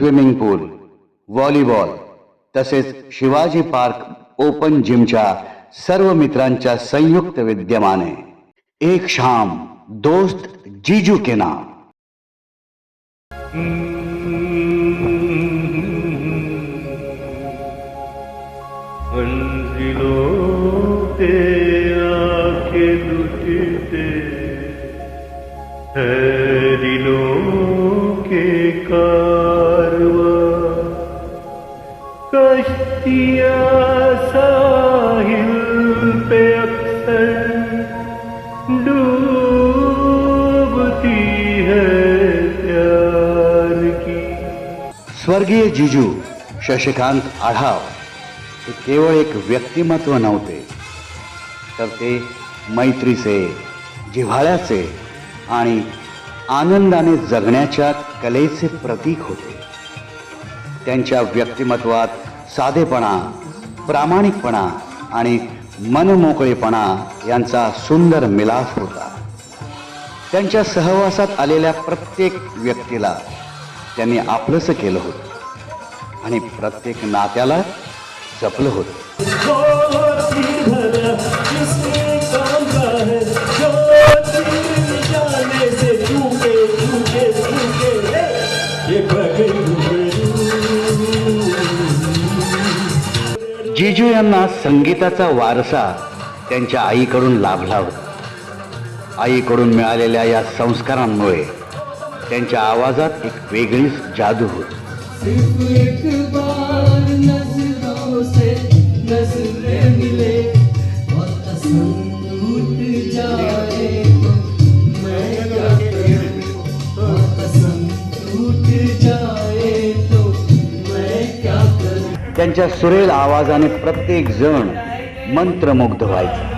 Swimming पूल, volleyball तसेच Shivaji park open जिमच्या सर्व मित्रांच्या संयुक्त विद्यमाने एक शाम दोस्त जीजू के नाम मंजिलों पे आके लुटते है दिलों के कारवां, कश्तियाँ साहिल पे अक्सर डूबती है प्यार की। स्वर्गीय जीजू शशिकांत आढाव हे केवळ एक व्यक्तिमत्व नव्हते, तर ते मैत्रीचे, जिव्हाळ्याचे आणि आनंदाने जगण्याच्या कलेचे प्रतीक होते. त्यांच्या व्यक्तिमत्वात साधेपणा, प्रामाणिकपणा आणि मनमोकळेपणा यांचा सुंदर मिलाफ होता. त्यांच्या सहवासात आलेल्या प्रत्येक व्यक्तीला त्यांनी आपलंसं केलं होतं आणि प्रत्येक नात्याला जपलं होतं. जीजू यांना संगीताचा वारसा त्यांच्या आईकडून लाभला होता. आईकडून मिळालेल्या या संस्कारांमुळे त्यांच्या आवाजात एक वेगळीच जादू होती. त्यांच्या सुरेल आवाजाने प्रत्येक जण मंत्रमुग्ध व्हायचा.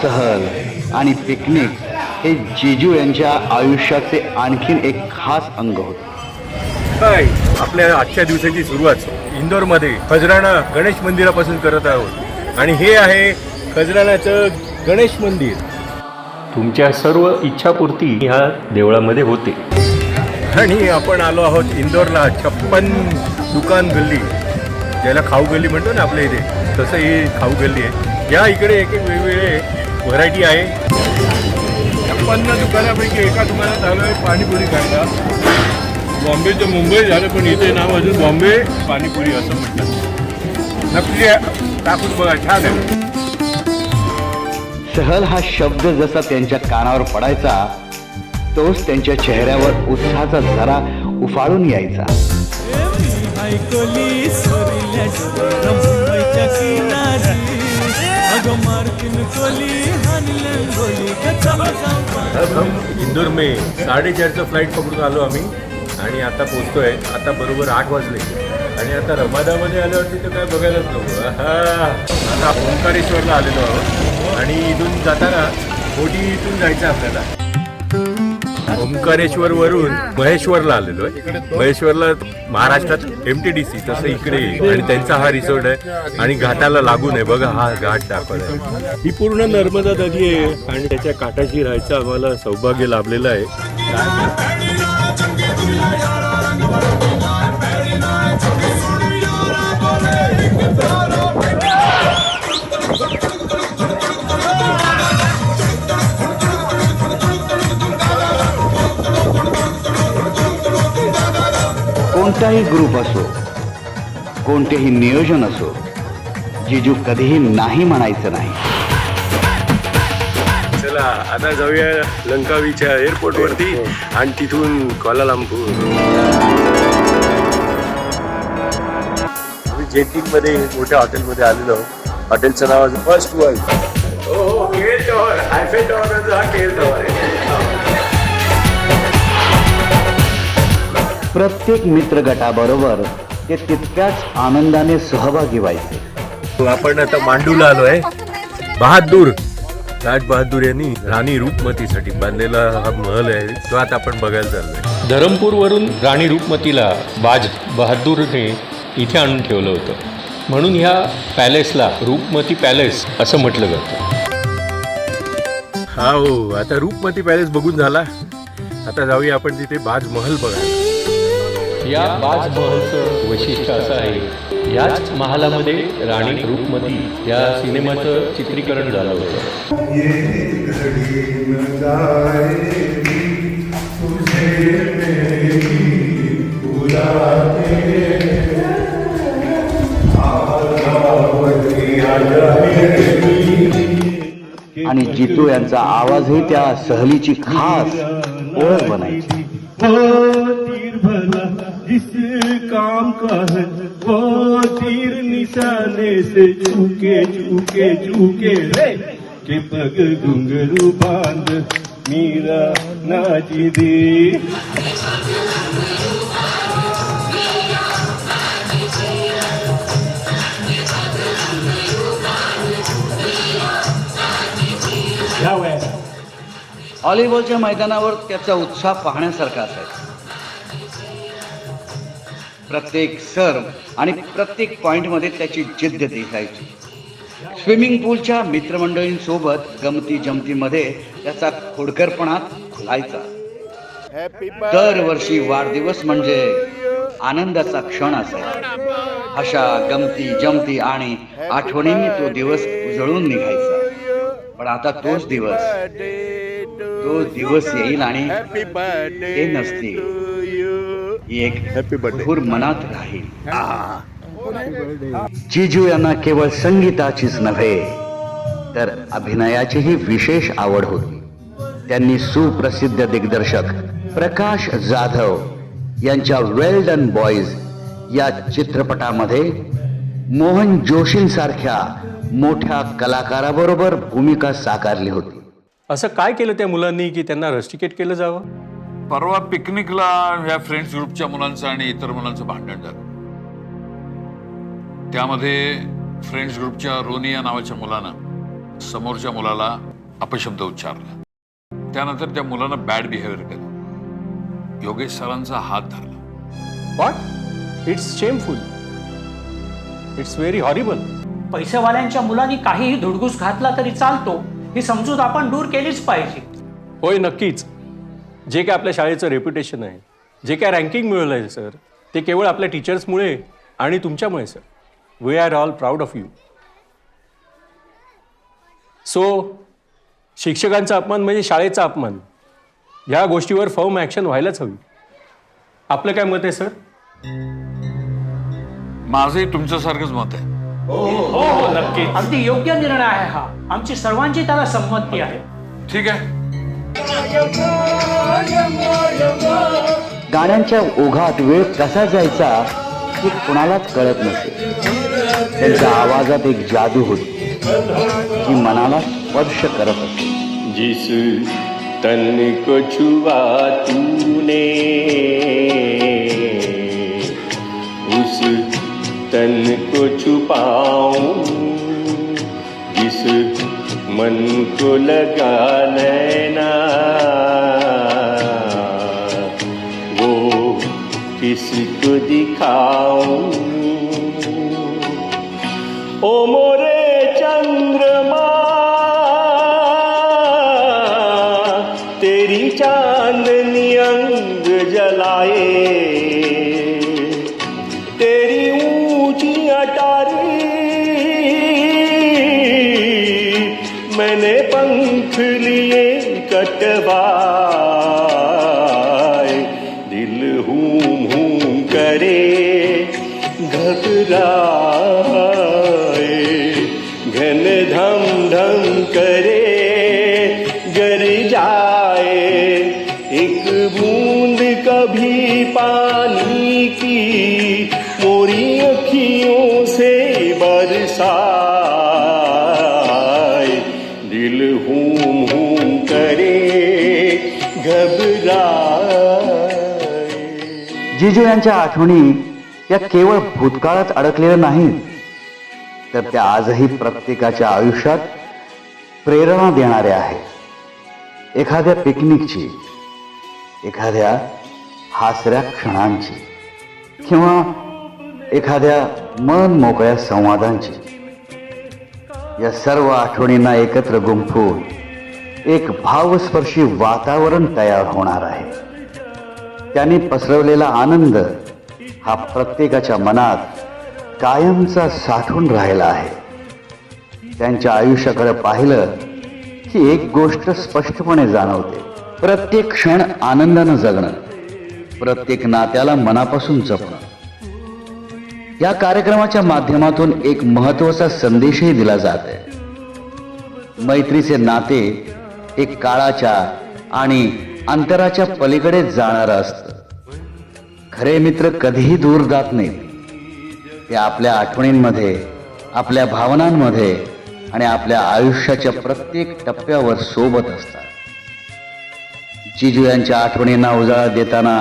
सहल आणि पिकनिक हे जीजू यांच्या आयुष्याचे आणखीन एक खास अंग होते. काय आपल्या आजच्या दिवसाची सुरुवात इंदोरमध्ये खजराणा गणेश मंदिरापासून करत आहोत आणि हे आहे खजराणाचं गणेश मंदिर. तुमच्या सर्व इच्छापूर्ती ह्या देवळामध्ये होते. आणि आपण आलो आहोत इंदोरला 56 दुकान गल्ली, ज्याला खाऊ गल्ली म्हणतो ना आपल्या इथे, तसं ही खाऊ गल्ली आहे. या इकडे एक एक वेगवेगळे व्हरायटी आहे. 56 दुकानापैकी एका दुकानात आलो आहे पाणीपुरी खायला. बॉम्बेचं मुंबई झालं पण इथे नाव अजून बॉम्बे पाणीपुरी असं म्हणतात. नक्की टाकून बघा, छान आहे. सहल हा शब्द जसा त्यांच्या कानावर पडायचा तोच त्यांच्या चेहऱ्यावर उत्साहाचा झरा उफाळून यायचा. इंदोर में 4:30चं फ्लाईट पकडून आलो आम्ही आणि आता पोचतोय. आता बरोबर 8 वाजले आणि आता रमादामध्ये आल्यावरती तर काय बघायलाच नको. आता ओंकारेश्वरला आलेलो आहोत आणि इथून जाताना बोटी इथून जायचं आपल्याला. ओंकारेश्वर वरून महेश्वरला आलेलो आहे. महेश्वरला महाराष्ट्रात MTDC तसं इकडे, आणि त्यांचा हा रिसॉर्ट आहे आणि घाटाला लागून आहे. बघा हा घाट दाखवला. ही पूर्ण नर्मदा नदी आहे आणि त्याच्या काठाशी राहायचं आम्हाला सौभाग्य लाभलेलं आहे. कोणताही ग्रुप असो, कोणतेही नियोजन असो, जीजू कधीही नाही म्हणायचं नाही. चला आता जाऊया लंकावीच्या एअरपोर्टवरती आणि तिथून क्वालालंपूर. आम्ही जेटिंगमध्ये मोठ्या हॉटेलमध्ये आलेलो. हॉटेलचं नाव आहे फर्स्ट वर्ल्ड. हो, केल टॉवर, आयफेल टॉवरचा हा केल टॉवर आहे. प्रत्येक मित्र गटाबरोबर ते तितक्याच आनंदाने सहभागी व्हायचे. आपण आता मांडूला आलो आहे. बहादूर राज बहादूर यांनी राणी रूपमतीसाठी बांधलेला हा महल आहे, तो आता आपण बघायला चाललोय. धरमपूरवरून राणी रूपमतीला बाज बहादूरने इथे आणून ठेवलं होतं, म्हणून ह्या पॅलेसला रूपमती पॅलेस असं म्हटलं जातं. हा हो, आता रूपमती पॅलेस बघून झाला. आता जाऊया आपण तिथे बाज महल बघायला. या बाज महलचं वैशिष्ट्य असं आहे, याच महालामध्ये राणी रूपमती या सिनेमाचं चित्रीकरण झालं होतं. आणि जितू यांचा आवाजही त्या सहलीची खास ओळख बनायची. तीर भला जिस काम का है वो तीर निशाने से चूके चूके चूके रे के पग घुंघरू बांध मीरा नाची दे. व्हॉलीबॉलच्या मैदानावर त्याचा उत्साह पाहण्यासारखा असायचा. प्रत्येक सर्व आणि प्रत्येक पॉइंटमध्ये त्याची जिद्द दिसायची. स्विमिंग पूलच्या मित्रमंडळींसोबत गमती जमतीमध्ये त्याचा खोडकरपणात खुलायचा. दरवर्षी वाढदिवस म्हणजे आनंदाचा क्षण असायचा. अशा गमती जमती आणि आठवणींनी तो दिवस उजळून निघायचा. पण आता तोच दिवस येईल आणि ते नसतील. एक धूर मनात राहील. जिजू यांना केवळ संगीताचीच नव्हे तर अभिनयाचीही विशेष आवड होती. त्यांनी सुप्रसिद्ध दिग्दर्शक प्रकाश जाधव यांच्या वेल डन बॉईज या चित्रपटामध्ये मोहन जोशींसारख्या मोठ्या कलाकाराबरोबर भूमिका साकारली होती. असं काय केलं त्या मुलांनी की त्यांना रस्टिकेट केलं जावं? परवा पिकनिकला ह्या फ्रेंड्स ग्रुपच्या मुलांचं आणि इतर मुलांचं भांडण झालं. त्यामध्ये फ्रेंड्स ग्रुपच्या रोनिया नावाच्या मुलानं समोरच्या मुलाला अपशब्द उच्चारला. त्यानंतर त्या मुलानं बॅड बिहेवियर केलं. योगेश सरांचा हात धरला. What? It's shameful. It's very horrible. पैसेवाल्यांच्या मुलांनी काहीही धुडगूस घातला तरी चालतो, ही समजूत आपण दूर केलीच पाहिजे. होय, नक्कीच. जे काय आपल्या शाळेचं रेप्युटेशन आहे, जे काय रँकिंग मिळवलं आहे सर, ते केवळ आपल्या टीचर्समुळे आणि तुमच्यामुळे sir. We are all proud of you. So शिक्षकांचा अपमान म्हणजे शाळेचा अपमान. ह्या गोष्टीवर फर्म ॲक्शन व्हायलाच हवी. आपलं काय मत आहे सर? माझंही तुमच्यासारखंच मत आहे. हो नक्की. अगदी योग्य निर्णय आहे हा. आमची सर्वांची त्याला संमती आहे. ठीक आहे. गाण्यांच्या ओघात वेळ कसा जायचा हे कुणालाच कळत नसे. त्यांच्या आवाजात एक जादू होती जी मनाला स्पर्श करत असे. जिस तन को छुआ तूने उस तन को छुपाऊं, जिस मन को लगा लेना वो किसको दिखाऊं. ओ मोरे चंद्रमा तेरी चांदनी अंग जलाए, तेरी ऊंची अटारी मैंने पंख लिए कटवाए. दिल हूम हूम करे घबराए, घन धम धम करे गर जाए. एक बूंद कभी पानी की मोरी अखियों से बरसाए. दिल हूम हूम करे घबराए. जिजू यांच्या आठवणी या केवळ भूतकाळात अडकलेल्या नाहीत, तर त्या आजही प्रत्येकाच्या आयुष्यात प्रेरणा देणाऱ्या आहेत. एखाद्या पिकनिकची, एखाद्या हासऱ्या क्षणांची किंवा एखाद्या मन मोकळ्या संवादांची, या सर्व आठवणींना एकत्र गुंफून एक भावस्पर्शी वातावरण तयार होणार आहे. त्यांनी पसरवलेला आनंद हा प्रत्येकाच्या मनात कायमचा साठून राहिला आहे. त्यांच्या आयुष्याकडे पाहिलं की एक गोष्ट स्पष्टपणे जाणवते: प्रत्येक क्षण आनंदानं जगणं, प्रत्येक नात्याला मनापासून जपणं. या कार्यक्रमाच्या माध्यमातून एक महत्वाचा संदेशही दिला जात आहे. मैत्रीचे नाते एक काळाच्या आणि अंतराच्या पलीकडे जाणारं असतं. खरे मित्र कधीही दूर जात नाहीत. ते आपल्या आठवणींमध्ये, आपल्या भावनांमध्ये आणि आपल्या आयुष्याच्या प्रत्येक टप्प्यावर सोबत असतात. जिजू यांच्या आठवणींना उजाळा देताना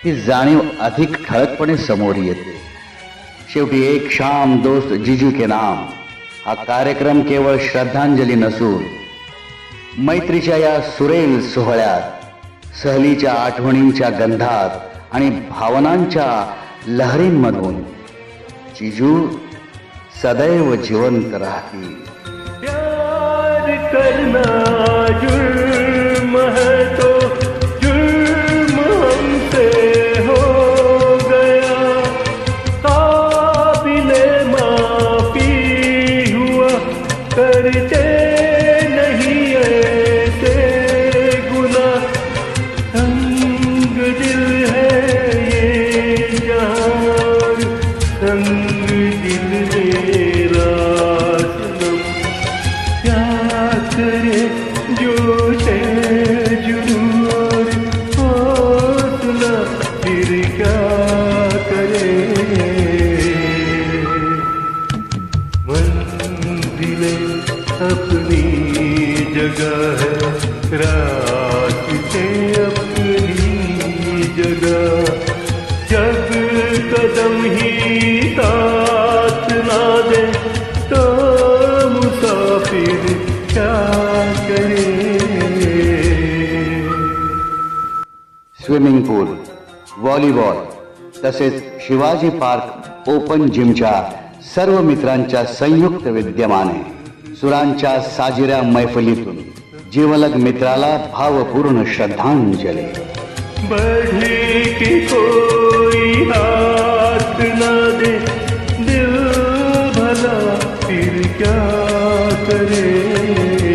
ही जाणीव अधिक ठळकपणे समोर येते. शेवटी एक शाम दोस्त जिजू के नाम हा कार्यक्रम केवळ श्रद्धांजली नसून मैत्रीच्या या सुरेल सोहळ्यात सहलीच्या आठवणींच्या गंधात आणि भावनांच्या लहरींमधून जिजू सदैव जिवंत राहतील. प्यार करना जुर्म है तो जुर्म हमसे हो गया, काबिले माफी हुआ करते नहीं ऐसे गुनाह, संग दिल है ये जहान, संग दिल मेरा सनम, क्या करे जो से जुनूर हौसला फिर क्या करे. मंजिले अपनी जगह है, रास्ते अपनी जगह, जब कदम ही साथ ना दे तो मुसाफिर क्या करे. स्विमिंग पूल, व्हॉलीबॉल तसेच शिवाजी पार्क ओपन जिमच्या सर्व मित्रांच्या संयुक्त विद्यमाने सुरांच्या साजिऱ्या मैफलीतून जीवलग मित्राला भावपूर्ण श्रद्धांजली. बढ़ी की कोई हाथ न दे, दिल भला फिर क्या करे.